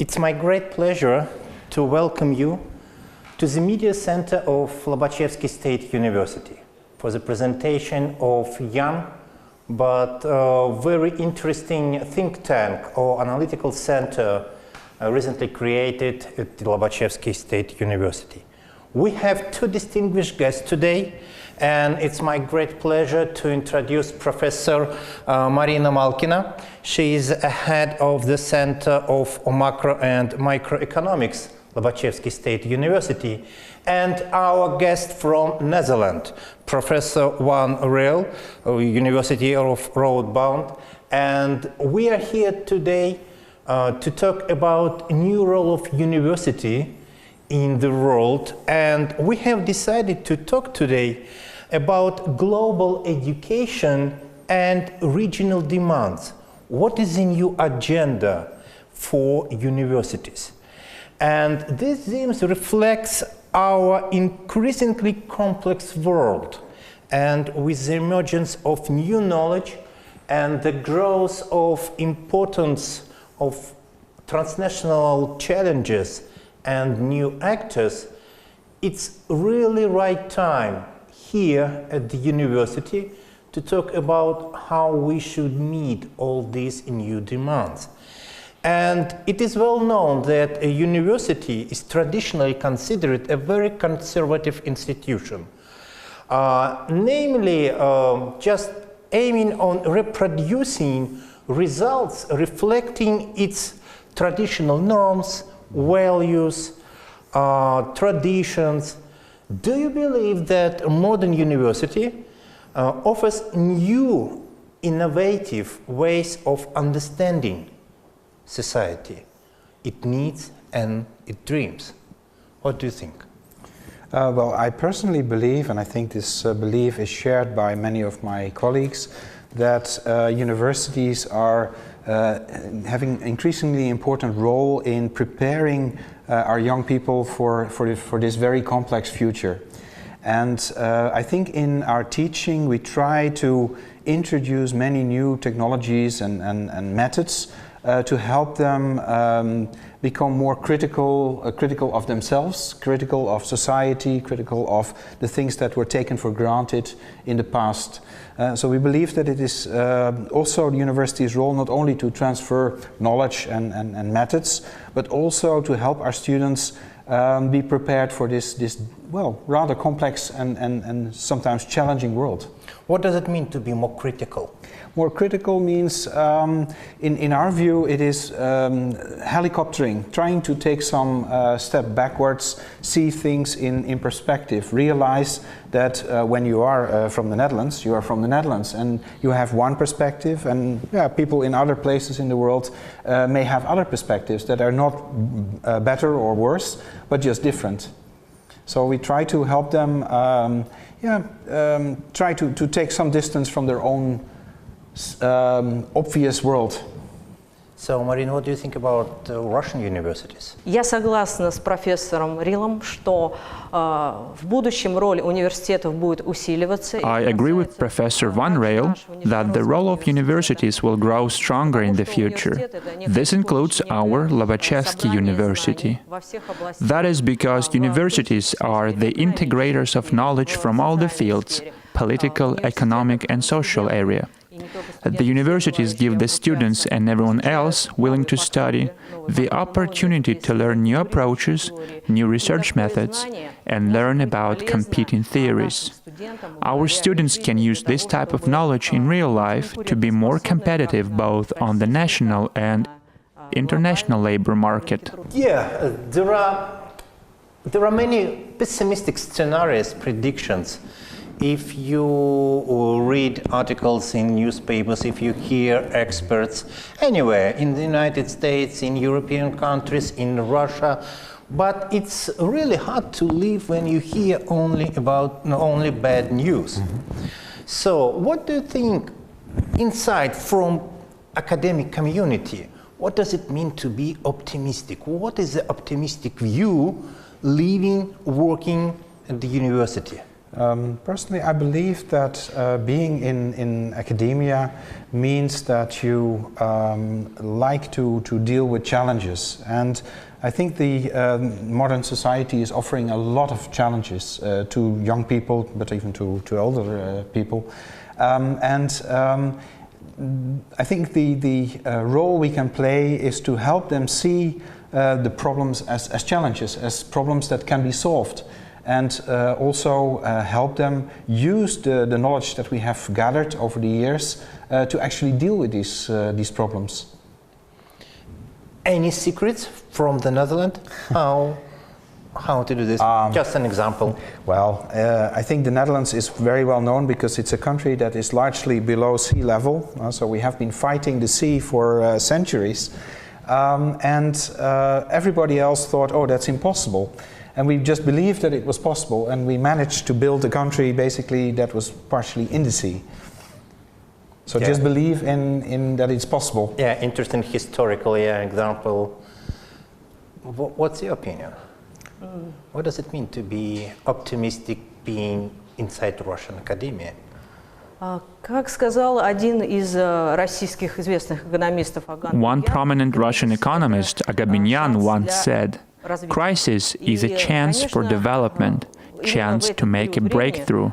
It's my great pleasure to welcome you to the Media Center of Lobachevsky State University for the presentation of young but very interesting think tank or analytical center recently created at the Lobachevsky State University. We have two distinguished guests today, and it's my great pleasure to introduce Professor Marina Malkina. She is a head of the Center of Macro and Microeconomics, Lobachevsky State University, and our guest from Netherlands, Professor Riel, University of Radboud. And we are here today to talk about a new role of university in the world, and we have decided to talk today about global education and regional demands. What is the new agenda for universities? And this themes reflects our increasingly complex world, and with the emergence of new knowledge and the growth of importance of transnational challenges and new actors, it's really right time here at the university to talk about how we should meet all these new demands. And it is well known that a university is traditionally considered a very conservative institution, namely just aiming on reproducing results reflecting its traditional norms, values, traditions. Do you believe that a modern university offers new, innovative ways of understanding society, its needs and its dreams? What do you think? Well, I personally believe, and I think this belief is shared by many of my colleagues, that universities are having an increasingly important role in preparing our young people for this very complex future. And I think in our teaching we try to introduce many new technologies and methods to help them become more critical of themselves, critical of society, critical of the things that were taken for granted in the past. So we believe that it is also the university's role not only to transfer knowledge and methods, but also to help our students be prepared for this well, rather complex and sometimes challenging world. What does it mean to be more critical? More critical means, in our view, it is helicoptering, trying to take some step backwards, see things in perspective, realize that when you are from the Netherlands, you are from the Netherlands, and you have one perspective, and people in other places in the world may have other perspectives that are not better or worse, but just different. So we try to help them try to take some distance from their own obvious world. So, Marina, what do you think about Russian universities? Я согласна с профессором Рилом, что в будущем роль университетов будет усиливаться. I agree with Professor Van Riel that the role of universities will grow stronger in the future. This includes our Lobachevsky University. That is because universities are the integrators of knowledge from all the fields, political, economic and social area. The universities give the students and everyone else willing to study the opportunity to learn new approaches, new research methods, and learn about competing theories. Our students can use this type of knowledge in real life to be more competitive both on the national and international labor market. Yeah, there are many pessimistic scenarios, predictions. If you read articles in newspapers, if you hear experts anywhere in the United States, in European countries, in Russia, but it's really hard to live when you hear only bad news. Mm-hmm. So what do you think inside from academic community? What does it mean to be optimistic? What is the optimistic view living, working at the university? Personally, I believe that being in academia means that you like to deal with challenges, and I think the modern society is offering a lot of challenges to young people, but even to older people, I think the role we can play is to help them see the problems as challenges, as problems that can be solved, and also help them use the knowledge that we have gathered over the years to actually deal with these problems. Any secrets from the Netherlands? How to do this? Just an example. Well, I think the Netherlands is very well known because it's a country that is largely below sea level. So we have been fighting the sea for centuries. Everybody else thought, oh, that's impossible. And we just believed that it was possible, and we managed to build a country basically that was partially in the sea. So just believe in that it's possible. Yeah, interesting historical example. What's your opinion? What does it mean to be optimistic being inside Russian academia? Как сказал один из российских известных экономистов Аган. One prominent Russian economist, Agabinyan, once said, "Crisis is a chance for development, chance to make a breakthrough.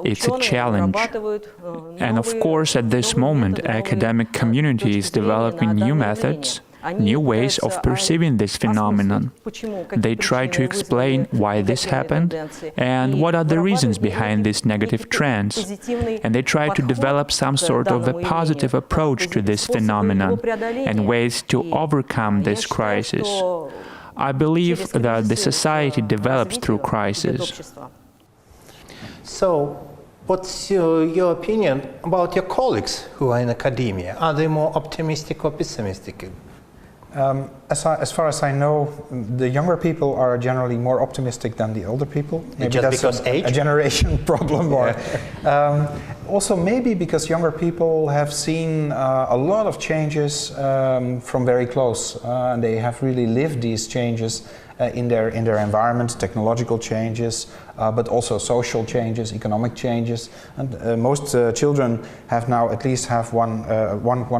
It's a challenge." And of course, at this moment, academic community is developing new methods, new ways of perceiving this phenomenon. They try to explain why this happened and what are the reasons behind these negative trends. And they try to develop some sort of a positive approach to this phenomenon and ways to overcome this crisis. I believe that the society develops through crisis. So, what's your opinion about your colleagues who are in academia? Are they more optimistic or pessimistic? As far as I know, the younger people are generally more optimistic than the older people. Maybe just that's because age? A generation problem. Or, also maybe because younger people have seen a lot of changes from very close. And they have really lived these changes in their environment, technological changes, but also social changes, economic changes. And most children have now at least have one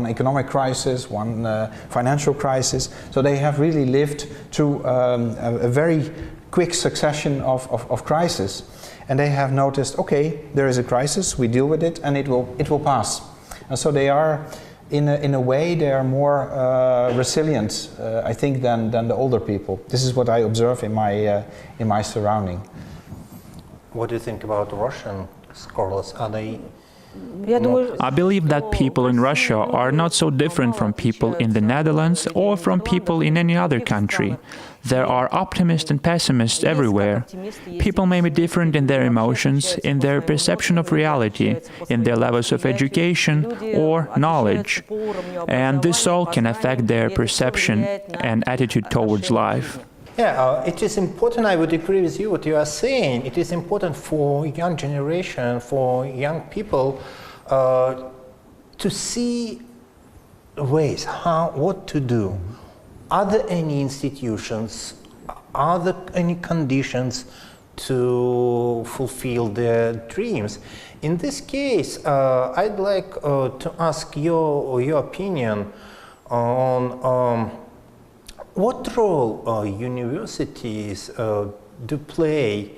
economic crisis, one financial crisis. So they have really lived through a very quick succession of crises. And they have noticed, okay, there is a crisis, we deal with it, and it will pass. And so they are, in a way, they are more resilient, I think, than the older people. This is what I observe in my surrounding. What do you think about Russian scholars? Are they? I believe that people in Russia are not so different from people in the Netherlands or from people in any other country. There are optimists and pessimists everywhere. People may be different in their emotions, in their perception of reality, in their levels of education or knowledge. And this all can affect their perception and attitude towards life. Yeah, it is important, I would agree with you what you are saying. It is important for young generation, for young people to see ways, what to do. Are there any institutions, are there any conditions to fulfill their dreams? In this case, I'd like to ask your opinion on what role universities do play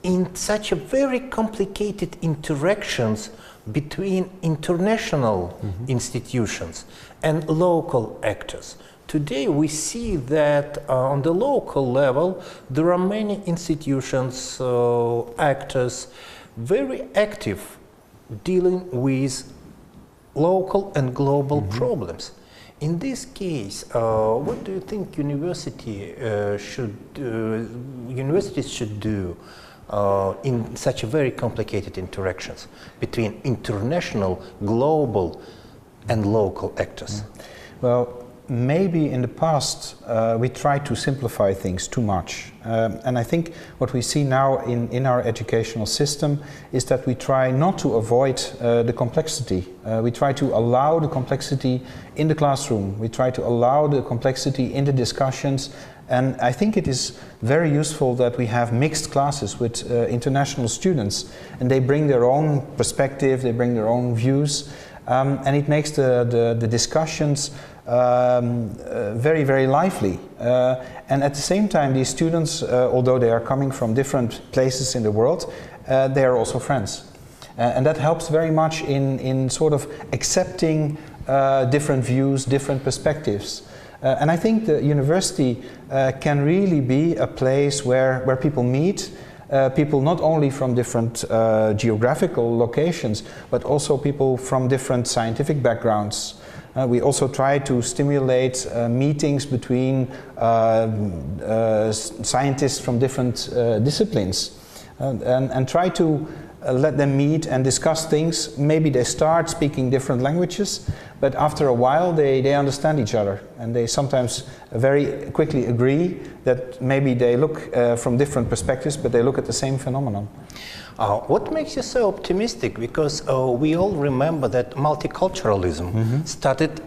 in such a very complicated interactions between international institutions and local actors. Today we see that on the local level there are many institutions, actors, very active dealing with local and global problems. In this case, what do you think universities should do in such a very complicated interactions between international, global, and local actors? Well, maybe in the past we tried to simplify things too much. And I think what we see now in our educational system is that we try not to avoid the complexity. We try to allow the complexity in the classroom. We try to allow the complexity in the discussions. And I think it is very useful that we have mixed classes with international students, and they bring their own perspective, they bring their own views, and it makes the discussions very, very lively. And at the same time, these students, although they are coming from different places in the world, they are also friends. And that helps very much in sort of accepting different views, different perspectives. And I think the university can really be a place where people meet, people not only from different geographical locations, but also people from different scientific backgrounds. We also try to stimulate meetings between scientists from different disciplines and try to let them meet and discuss things. Maybe they start speaking different languages, but after a while they understand each other, and they sometimes very quickly agree that maybe they look from different perspectives, but they look at the same phenomenon. What makes you so optimistic? Because we all remember that multiculturalism started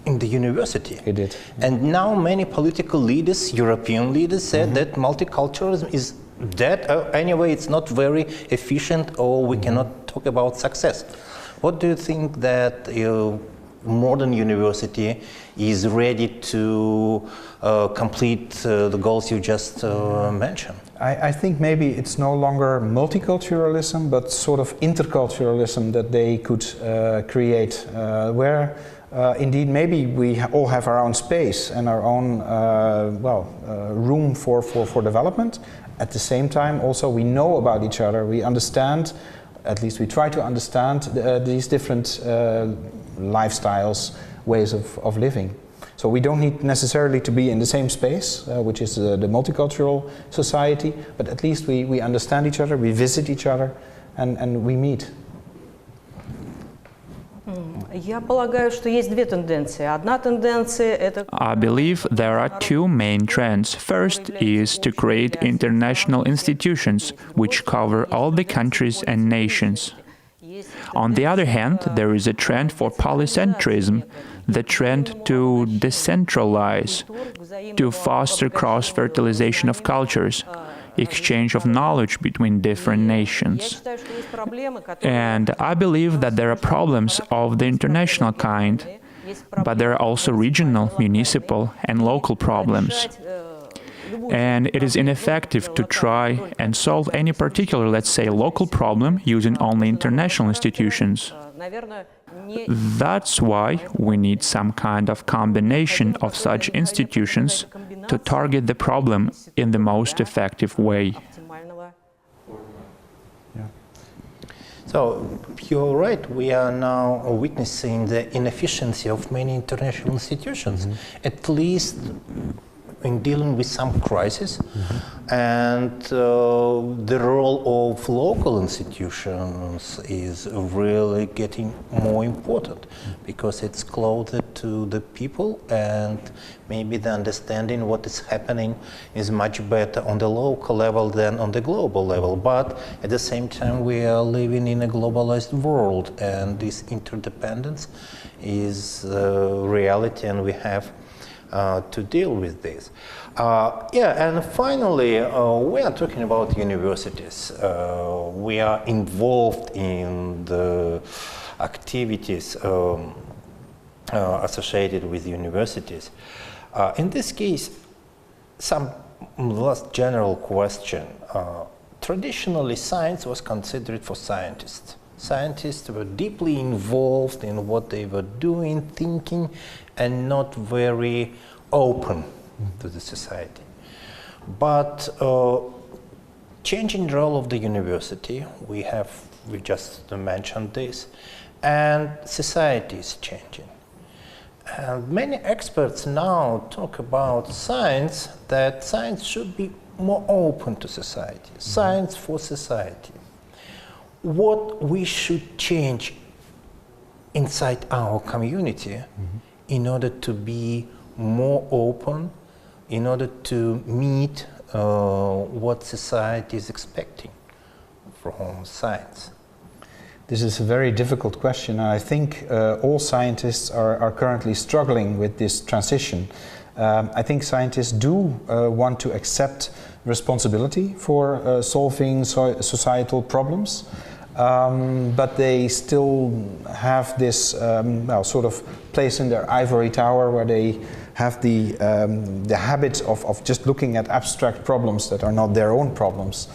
in the university. It did. And now many political leaders, European leaders, said that multiculturalism is dead. Anyway, it's not very efficient, or we cannot talk about success. What do you think that modern university is ready to complete the goals you just mentioned? I think maybe it's no longer multiculturalism, but sort of interculturalism that they could create, where indeed maybe we all have our own space and our own room for development. At the same time, also we know about each other, we understand, at least we try to understand these different lifestyles, ways of living. So we don't need necessarily to be in the same space, which is the multicultural society, but at least we understand each other, we visit each other, and we meet. Я полагаю, что есть две тенденции. Одна тенденция — это... I believe there are two main trends. First is to create international institutions which cover all the countries and nations. On the other hand, there is a trend for polycentrism, the trend to decentralize, to foster cross-fertilization of cultures, exchange of knowledge between different nations. And I believe that there are problems of the international kind, but there are also regional, municipal, and local problems. And it is ineffective to try and solve any particular, let's say, local problem using only international institutions. That's why we need some kind of combination of such institutions to target the problem in the most effective way. So, you're right, we are now witnessing the inefficiency of many international institutions, at least in dealing with some crisis, and the role of local institutions is really getting more important because it's closer to the people, and maybe the understanding what is happening is much better on the local level than on the global level. But at the same time, we are living in a globalized world, and this interdependence is reality, and we have to deal with this. And finally, we are talking about universities. We are involved in the activities associated with universities. In this case, some last general question. Traditionally, science was considered for scientists. Scientists were deeply involved in what they were doing, thinking, and not very open to the society. But changing the role of the university, we just mentioned this, and society is changing. And many experts now talk about science, that science should be more open to society, science for society. What we should change inside our community in order to be more open, in order to meet what society is expecting from science? This is a very difficult question, and I think all scientists are currently struggling with this transition. I think scientists do want to accept responsibility for solving societal problems, but they still have this sort of place in their ivory tower where they have the habit of just looking at abstract problems that are not their own problems.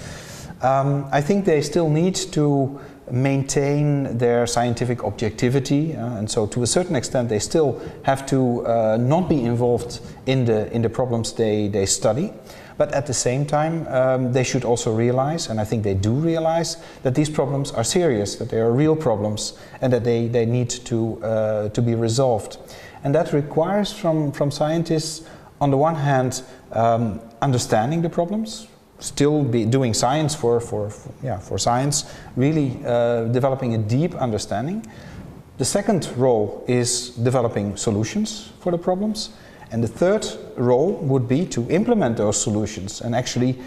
I think they still need to maintain their scientific objectivity, and so to a certain extent they still have to not be involved in the problems they study. But at the same time, they should also realize, and I think they do realize, that these problems are serious, that they are real problems, and that they need to be resolved. And that requires from scientists, on the one hand, understanding the problems, still be doing science for science, really developing a deep understanding. The second role is developing solutions for the problems. And the third role would be to implement those solutions and actually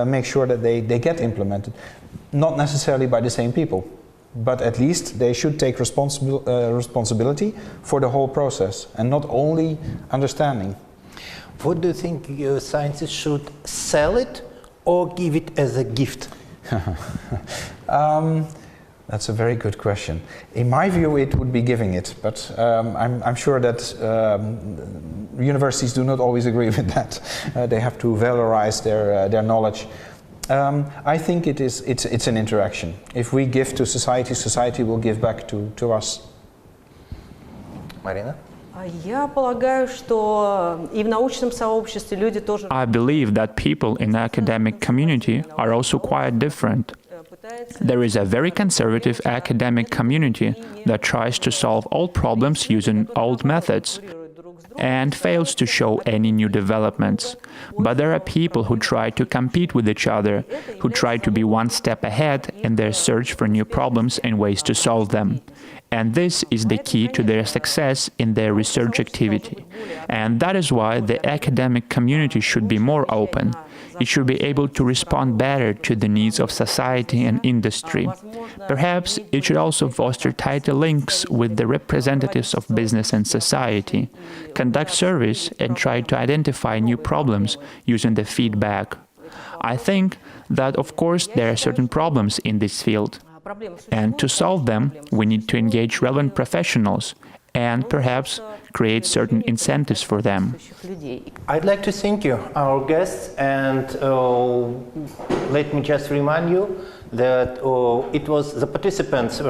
make sure that they get implemented. Not necessarily by the same people, but at least they should take responsibility for the whole process and not only understanding. What do you think scientists should sell it or give it as a gift? That's a very good question. In my view, it would be giving it, but I'm sure that universities do not always agree with that. They have to valorize their knowledge. I think it's an interaction. If we give to society, society will give back to us. Marina? Я полагаю, что и в научном сообществе люди тоже. I believe that people in the academic community are also quite different. There is a very conservative academic community that tries to solve all problems using old methods and fails to show any new developments. But there are people who try to compete with each other, who try to be one step ahead in their search for new problems and ways to solve them. And this is the key to their success in their research activity. And that is why the academic community should be more open. It should be able to respond better to the needs of society and industry. Perhaps it should also foster tighter links with the representatives of business and society, conduct surveys and try to identify new problems using the feedback. I think that, of course, there are certain problems in this field. And to solve them, we need to engage relevant professionals and perhaps create certain incentives for them. I'd like to thank you, our guests, and let me just remind you that it was the participants,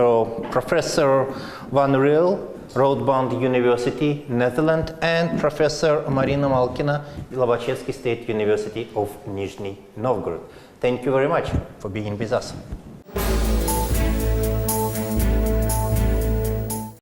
Professor Van Riel, Radboud University, Netherlands, and Professor Marina Malkina, Lobachevsky State University of Nizhni Novgorod. Thank you very much for being with us.